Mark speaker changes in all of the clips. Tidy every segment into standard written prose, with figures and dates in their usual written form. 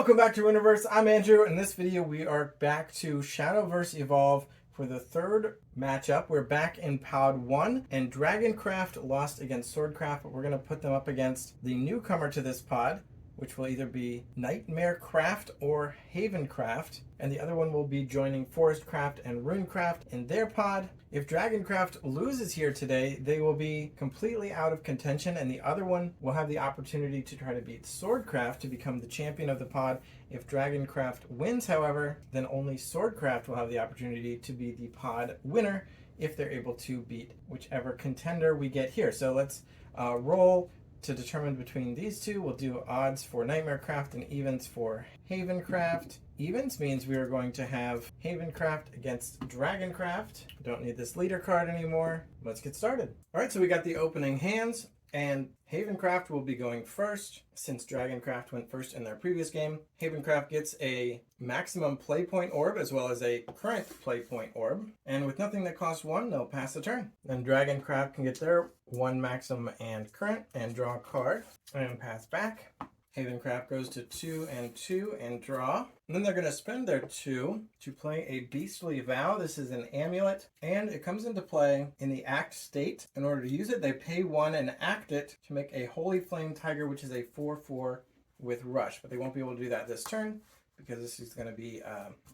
Speaker 1: Welcome back to Winterverse. I'm Andrew. In this video, we are back to Shadowverse Evolve for the third matchup. We're back in Pod 1, and Dragoncraft lost against Swordcraft, but we're going to put them up against the newcomer to this pod, which will either be Nightmarecraft or Havencraft, and the other one will be joining Forestcraft and Runecraft in their pod. If Dragoncraft loses here today, they will be completely out of contention, and the other one will have the opportunity to try to beat Swordcraft to become the champion of the pod. If Dragoncraft wins, however, then only Swordcraft will have the opportunity to be the pod winner if they're able to beat whichever contender we get here. So let's roll to determine between these two. We'll do odds for Nightmarecraft and evens for Havencraft. Evens means we are going to have Havencraft against Dragoncraft. Don't need this leader card anymore. Let's get started. All right, so we got the opening hands, and Havencraft will be going first. Since Dragoncraft went first in their previous game, Havencraft gets a maximum play point orb as well as a current play point orb. And with nothing that costs one, they'll pass the turn. Then Dragoncraft can get their one maximum and current and draw a card and pass back. Havencraft goes to 2 and 2 and draw. And then they're going to spend their 2 to play a Beastly Vow. This is an amulet, and it comes into play in the act state. In order to use it, they pay 1 and act it to make a Holy Flame Tiger, which is a 4/4 with Rush. But they won't be able to do that this turn because this is going to be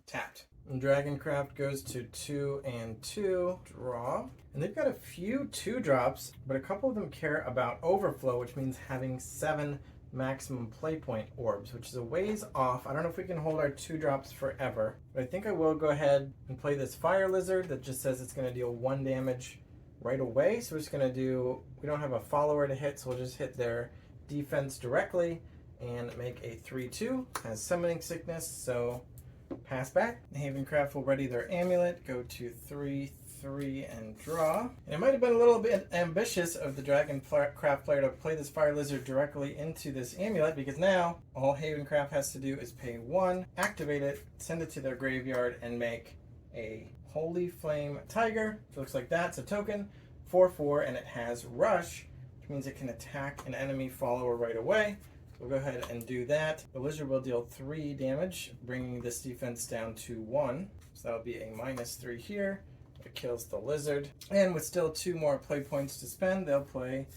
Speaker 1: tapped. And Dragoncraft goes to 2 and 2, draw. And they've got a few 2-drops, but a couple of them care about overflow, which means having 7 maximum play point orbs, which is a ways off. I don't know if we can hold our 2-drops forever, but I think I will go ahead and play this Fire Lizard that just says it's going to deal 1 damage right away. So we're just going to do, we don't have a follower to hit, so we'll just hit their defense directly and make a 3/2. Has Summoning Sickness, so pass back. Havencraft will ready their amulet, go to 3/3 and draw. And it might have been a little bit ambitious of the Dragoncraft player to play this Fire Lizard directly into this amulet, because now all Havencraft has to do is pay 1, activate it, send it to their graveyard, and make a Holy Flame Tiger. It looks like that's a token, 4/4, and it has Rush, which means it can attack an enemy follower right away. We'll go ahead and do that. The lizard will deal 3 damage, bringing this defense down to 1. So that'll be a -3 here. It kills the lizard. And with still 2 more play points to spend, they'll play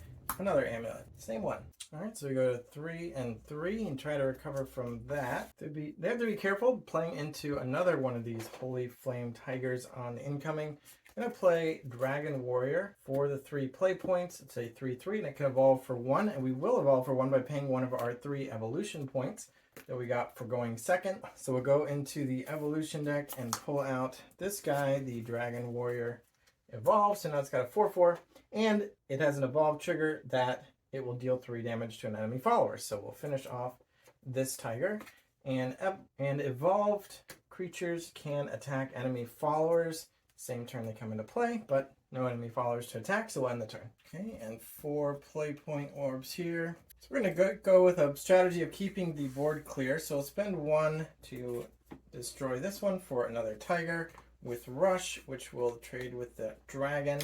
Speaker 1: another amulet. Same one. All right, so we go to 3 and 3 and try to recover from that. They have to be careful playing into another one of these Holy Flame Tigers on incoming. I'm going to play Dragon Warrior for the 3 play points. It's a 3/3, and it can evolve for 1, and we will evolve for 1 by paying 1 of our 3 evolution points that we got for going second. So we'll go into the evolution deck and pull out this guy, the Dragon Warrior Evolve. So now it's got a 4/4, and it has an evolve trigger that it will deal 3 damage to an enemy follower. So we'll finish off this tiger. And evolved creatures can attack enemy followers. Same turn they come into play, but no enemy followers to attack, so we'll end the turn. Okay, and 4 play point orbs here. So we're going to go with a strategy of keeping the board clear. So we'll spend 1 to destroy this one for another tiger with Rush, which will trade with the dragon,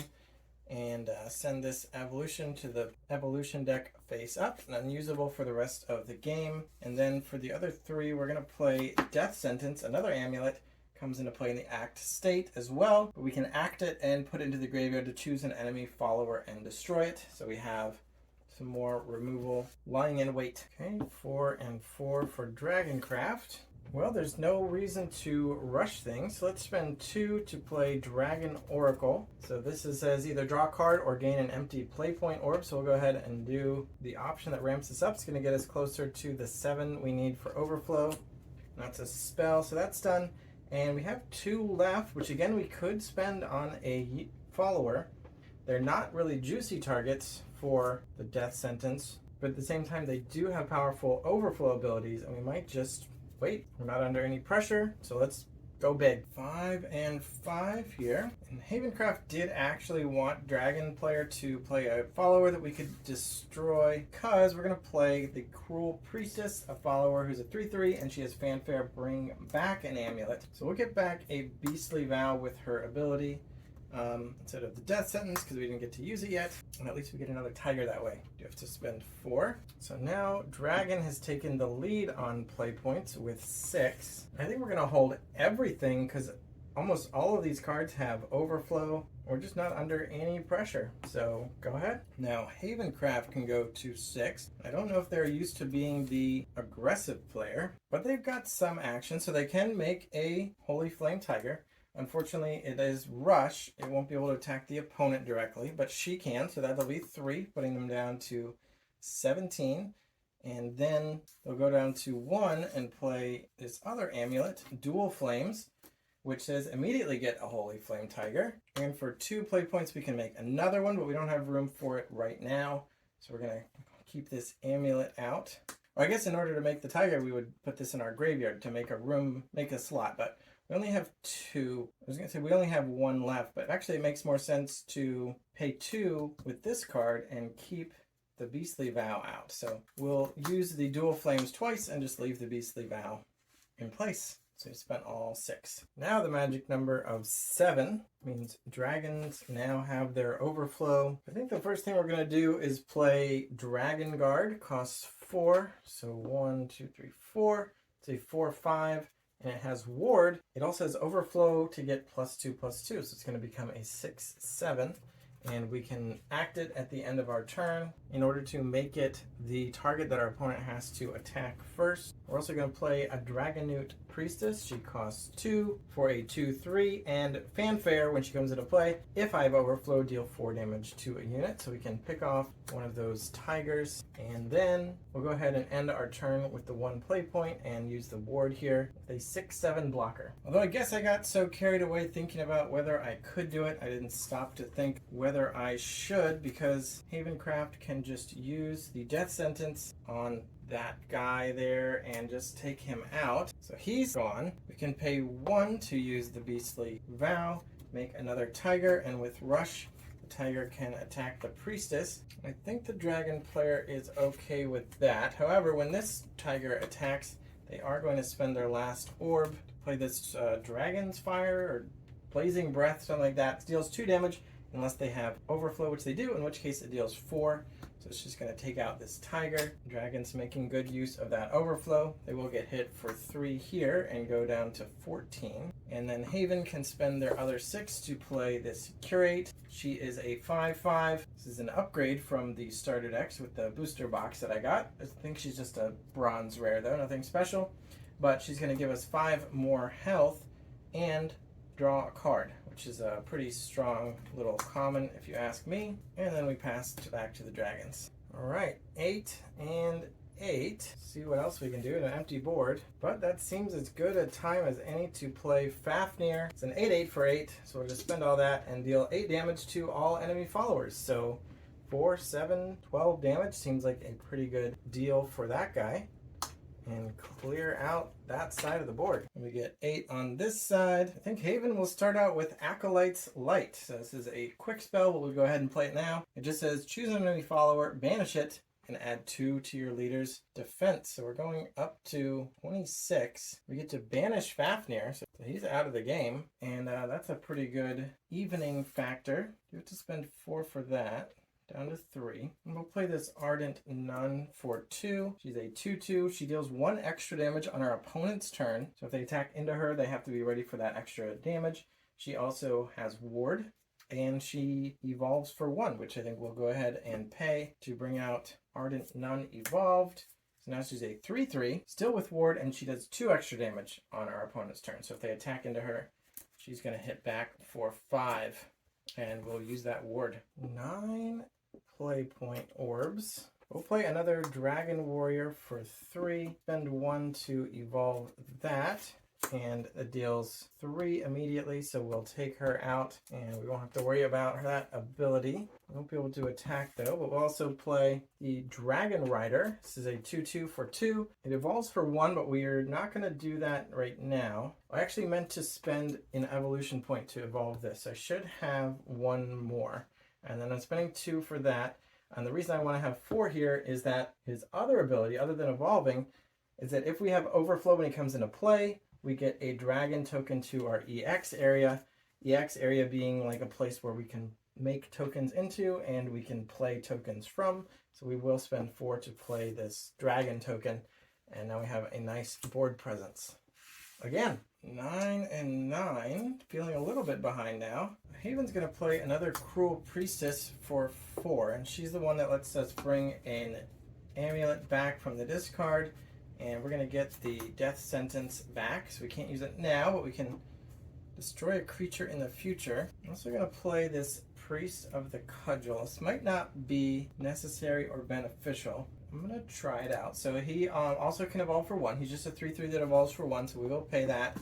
Speaker 1: and send this evolution to the evolution deck face up and unusable for the rest of the game. And then for the other 3, we're going to play Death Sentence, another amulet. Comes into play in the act state as well, but we can act it and put it into the graveyard to choose an enemy follower and destroy it. So we have some more removal lying in wait. Okay, 4 and 4 for Dragoncraft. Well, there's no reason to rush things, so let's spend 2 to play Dragon Oracle. So this says either draw a card or gain an empty play point orb, so we'll go ahead and do the option that ramps this up. It's going to get us closer to the 7 we need for overflow. That's a spell, so that's done. And we have 2 left, which again we could spend on a follower. They're not really juicy targets for the Death Sentence, but at the same time they do have powerful overflow abilities, and we might just wait. We're not under any pressure, so let's go big. 5 and 5 here. And Havencraft did actually want Dragon player to play a follower that we could destroy, because we're going to play the Cruel Priestess, a follower who's a 3/3, and she has Fanfare, bring back an amulet. So we'll get back a Beastly Vow with her ability. instead of the death sentence because we didn't get to use it yet. And at least we get another tiger that way. You have to spend 4. So now Dragon has taken the lead on play points with 6. I think we're going to hold everything because almost all of these cards have overflow. We're just not under any pressure. So go ahead. Now Havencraft can go to 6. I don't know if they're used to being the aggressive player, but they've got some action, so they can make a Holy Flame Tiger. Unfortunately, it is rush. It won't be able to attack the opponent directly, but she can, so that'll be 3, putting them down to 17. And then they'll go down to 1 and play this other amulet, Dual Flames, which says immediately get a Holy Flame Tiger. And for 2 play points, we can make another one, but we don't have room for it right now. So we're going to keep this amulet out. Or I guess in order to make the tiger, we would put this in our graveyard to make a room, make a slot. But we only have 2. I was going to say we only have 1 left, but actually it makes more sense to pay 2 with this card and keep the Beastly Vow out. So we'll use the Dual Flames twice and just leave the Beastly Vow in place. So we spent all 6. Now the magic number of 7 means dragons now have their overflow. I think the first thing we're going to do is play Dragon Guard. Costs 4. So 1, 2, 3, 4. It's a 4/5. And it has ward. It also has overflow to get +2/+2. So it's going to become a 6/7. And we can act it at the end of our turn in order to make it the target that our opponent has to attack first. We're also going to play a Dragonute Priestess. She costs 2 for a 2/3, and Fanfare, when she comes into play, if I have overflow, deal 4 damage to a unit. So we can pick off one of those tigers, and then we'll go ahead and end our turn with the 1 play point and use the ward here with a 6/7 blocker. Although I guess I got so carried away thinking about whether I could do it, I didn't stop to think whether I should, because Havencraft can just use the death sentence on that guy there and just take him out. So he's gone. We can pay 1 to use the Beastly Vow, make another tiger, and with rush, the tiger can attack the priestess. I think the dragon player is okay with that. However, when this tiger attacks, they are going to spend their last orb to play this Dragon's Fire or Blazing Breath, something like that. It deals 2 damage unless they have overflow, which they do, in which case it deals 4. So it's just going to take out this tiger. Dragon's making good use of that overflow. They will get hit for 3 here and go down to 14. And then Haven can spend their other 6 to play this Curate. She is a 5/5. This is an upgrade from the starter decks with the booster box that I got. I think she's just a bronze rare though, nothing special. But she's going to give us 5 more health and draw a card, which is a pretty strong little common if you ask me. And then we pass back to the dragons. All right, 8 and 8. See what else we can do. An empty board, but that seems as good a time as any to play Fafnir. It's an 8/8 for 8, so we'll just spend all that and deal 8 damage to all enemy followers. So 4, 7, 12 damage seems like a pretty good deal for that guy. And clear out that side of the board. And we get 8 on this side. I think Haven will start out with Acolyte's Light. So this is a quick spell, but we'll go ahead and play it now. It just says choose an enemy follower, banish it, and add 2 to your leader's defense. So we're going up to 26. We get to banish Fafnir, so he's out of the game. And that's a pretty good evening factor. You have to spend 4 for that. Down to 3. And we'll play this Ardent Nun for 2. She's a 2/2. She deals 1 extra damage on our opponent's turn. So if they attack into her, they have to be ready for that extra damage. She also has ward, and she evolves for 1, which I think we'll go ahead and pay to bring out Ardent Nun evolved. So now she's a 3/3, still with ward, and she does 2 extra damage on our opponent's turn. So if they attack into her, she's going to hit back for 5. And we'll use that ward. 9 play point orbs. We'll play another Dragon Warrior for 3. Spend 1 to evolve that. And it deals 3 immediately, so we'll take her out. And we won't have to worry about that ability. We won't be able to attack though, but we'll also play the Dragon Rider. This is a 2/2 for 2. It evolves for 1, but we're not going to do that right now. I actually meant to spend an evolution point to evolve this. I should have 1 more. And then I'm spending 2 for that. And the reason I want to have 4 here is that his other ability, other than evolving, is that if we have overflow when he comes into play, we get a dragon token to our EX area. EX area being like a place where we can make tokens into and we can play tokens from. So we will spend 4 to play this dragon token, and now we have a nice board presence. Again, 9 and 9, feeling a little bit behind now. Haven's going to play another Cruel Priestess for 4, and she's the one that lets us bring an amulet back from the discard, and we're going to get the death sentence back, so we can't use it now, but we can destroy a creature in the future. I'm also going to play this Priest of the Cudgel. This might not be necessary or beneficial. I'm going to try it out. So he also can evolve for 1. He's just a 3/3 that evolves for 1, so we will pay that.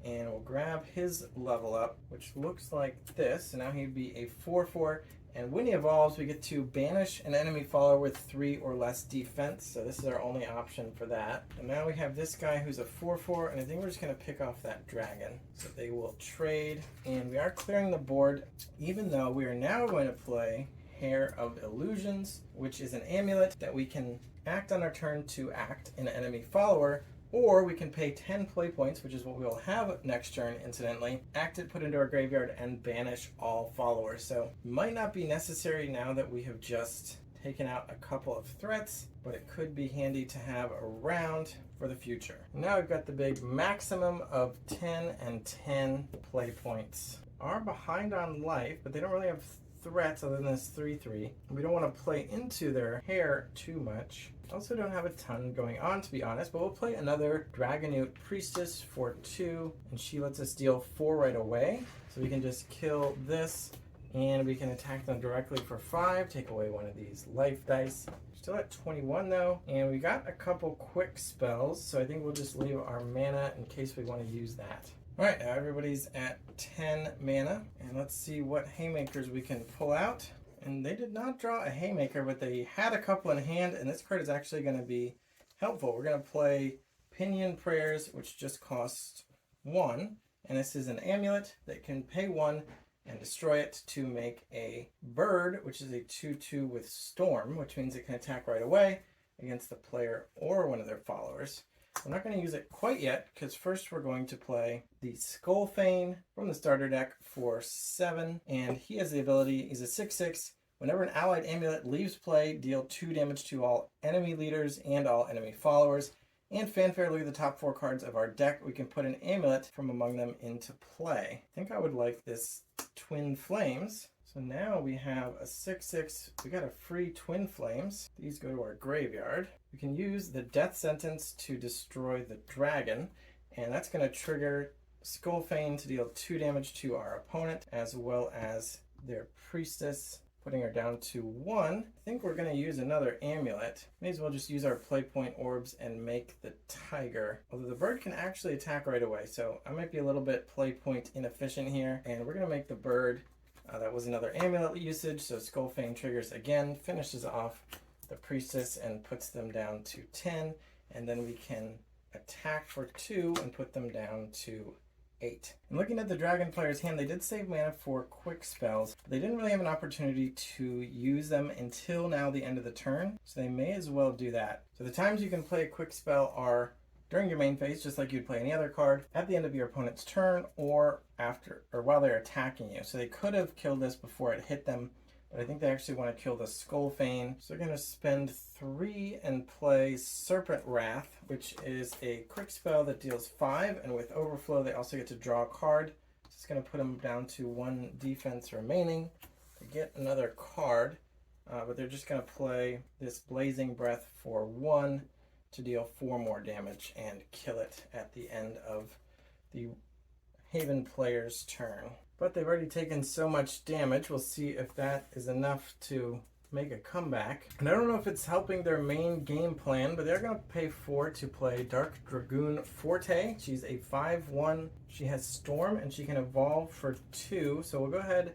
Speaker 1: And we'll grab his level up, which looks like this. So now he'd be a 4/4. And when he evolves, we get to banish an enemy follower with 3 or less defense. So this is our only option for that. And now we have this guy who's a 4/4, and I think we're just going to pick off that dragon. So they will trade, and we are clearing the board, even though we are now going to play Hair of Illusions, which is an amulet that we can act on our turn to act an enemy follower, or we can pay 10 play points, which is what we will have next turn, incidentally, act it, put into our graveyard, and banish all followers. So might not be necessary now that we have just taken out a couple of threats, but it could be handy to have around for the future. Now we've got the big maximum of 10 and 10 play points. Are behind on life, but they don't really have threats other than this 3/3. We don't want to play into their hair too much. Also don't have a ton going on, to be honest, but we'll play another Dragonute Priestess for 2, and she lets us deal 4 right away. So we can just kill this, and we can attack them directly for 5, take away one of these life dice. Still at 21 though, and we got a couple quick spells, so I think we'll just leave our mana in case we want to use that. Alright, now everybody's at 10 mana, and let's see what haymakers we can pull out. And they did not draw a haymaker, but they had a couple in hand, and this card is actually going to be helpful. We're going to play Pinion Prayers, which just costs 1, and this is an amulet that can pay 1 and destroy it to make a bird, which is a 2/2 with Storm, which means it can attack right away against the player or one of their followers. We're not going to use it quite yet, because first we're going to play the Skullfane from the starter deck for 7, and he has the ability, he's a 6/6. Whenever an allied amulet leaves play, deal 2 damage to all enemy leaders and all enemy followers. And fanfare, look at the top 4 cards of our deck. We can put an amulet from among them into play. I think I would like this Twin Flames. So now we have a 6/6. We got a free Twin Flames. These go to our graveyard. We can use the death sentence to destroy the dragon, and that's going to trigger Skullfane to deal 2 damage to our opponent, as well as their priestess, putting her down to 1. I think we're going to use another amulet. May as well just use our play point orbs and make the tiger. Although the bird can actually attack right away, so I might be a little bit play point inefficient here. And we're going to make the bird. That was another amulet usage, so Skullfane triggers again, finishes off the priestess and puts them down to 10. And then we can attack for 2 and put them down to 8. And looking at the dragon player's hand, they did save mana for quick spells. They didn't really have an opportunity to use them until now the end of the turn, so they may as well do that. So the times you can play a quick spell are during your main phase, just like you'd play any other card, at the end of your opponent's turn, or after, or while they're attacking you. So they could have killed this before it hit them, but I think they actually want to kill the Skullfane. So they're going to spend 3 and play Serpent Wrath, which is a quick spell that deals 5, and with Overflow they also get to draw a card. So it's going to put them down to 1 defense remaining to get another card, but they're just going to play this Blazing Breath for 1 to deal 4 more damage and kill it at the end of the Haven player's turn. But they've already taken so much damage, we'll see if that is enough to make a comeback. And I don't know if it's helping their main game plan, but they're going to pay 4 to play Dark Dragoon Forte. She's a 5/1. She has Storm, and she can evolve for 2. So we'll go ahead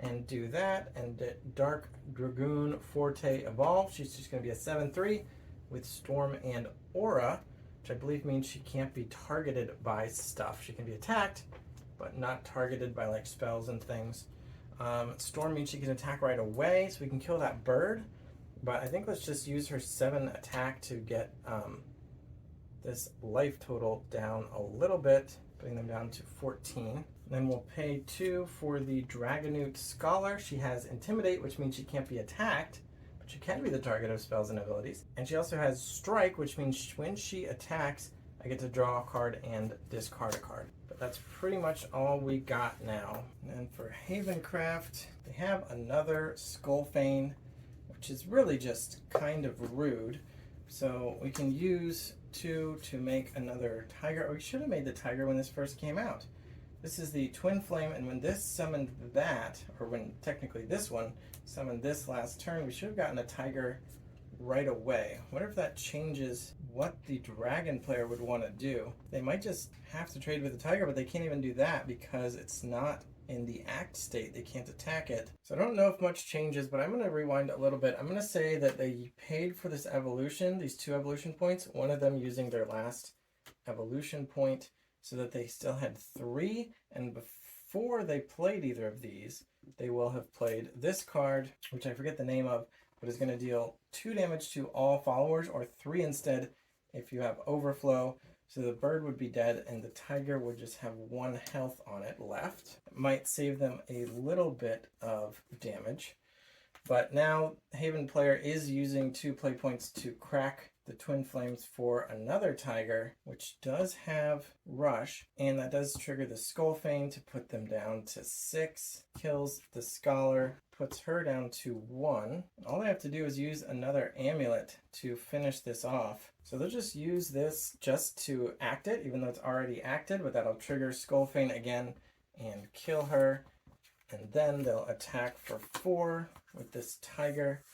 Speaker 1: and do that, and Dark Dragoon Forte evolve. She's just going to be a 7/3 with Storm and Aura, which I believe means she can't be targeted by stuff. She can be attacked, but not targeted by like spells and things. Storm means she can attack right away, so we can kill that bird. But I think let's just use her 7 attack to get this life total down a little bit putting them down to 14. And then we'll pay 2 for the Dragonute Scholar. She has Intimidate, which means she can't be attacked, but she can be the target of spells and abilities. And she also has Strike, which means when she attacks, I get to draw a card and discard a card. But that's pretty much all we got now. And then for Havencraft, they have another Skullfane, which is really just kind of rude. So we can use 2 to make another tiger. We should have made the tiger when this first came out. This is the Twin Flame, and when this summoned that, or when technically this one summoned this last turn, we should have gotten a tiger right away. I wonder if that changes what the dragon player would want to do. They might just have to trade with the tiger, but they can't even do that because it's not in the act state. They can't attack it. So I don't know if much changes, but I'm going to rewind a little bit. I'm going to say that they paid for this evolution, these 2 evolution points, one of them using their last evolution point, so that they still had 3, and before they played either of these, they will have played this card, which I forget the name of, but is going to deal 2 damage to all followers, or 3 instead if you have overflow. So the bird would be dead, and the tiger would just have 1 health on it left. It might save them a little bit of damage. But now Haven player is using 2 play points to crack the Twin Flames for another tiger, which does have Rush, and that does trigger the Skullfane to put them down to 6, kills the Scholar, puts her down to 1. All they have to do is use another amulet to finish this off. So they'll just use this just to act it, even though it's already acted, but that'll trigger Skullfane again and kill her. And then they'll attack for 4 with this tiger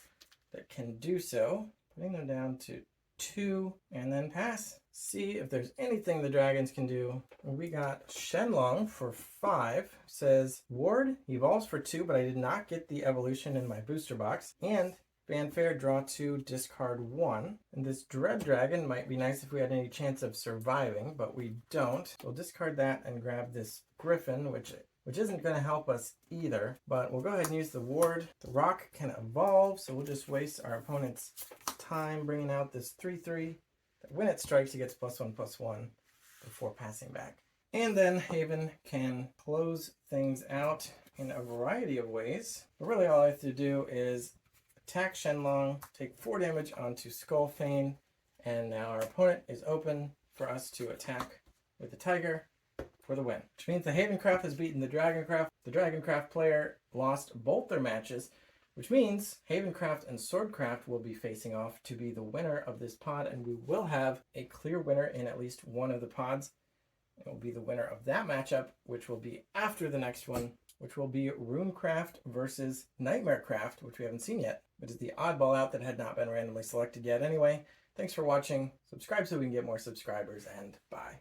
Speaker 1: that can do so, putting them down to 2, and then pass. See if there's anything the dragons can do. We got Shenlong for 5. Says, Ward evolves for 2, but I did not get the evolution in my booster box. And Fanfare, draw 2, discard 1. And this Dread Dragon might be nice if we had any chance of surviving, but we don't. We'll discard that and grab this Griffin, which isn't going to help us either, but we'll go ahead and use the ward. The rock can evolve, so we'll just waste our opponent's time bringing out this 3/3. When it strikes, he gets +1/+1 before passing back. And then Haven can close things out in a variety of ways. But really all I have to do is attack Shenlong, take 4 damage onto Skullfane, and now our opponent is open for us to attack with the tiger for the win. Which means the Havencraft has beaten the Dragoncraft. The Dragoncraft player lost both their matches, which means Havencraft and Swordcraft will be facing off to be the winner of this pod, and we will have a clear winner in at least one of the pods. It will be the winner of that matchup, which will be after the next one, which will be Runecraft versus Nightmarecraft, which we haven't seen yet, but is the oddball out that had not been randomly selected yet. Anyway, thanks for watching. Subscribe so we can get more subscribers, and bye.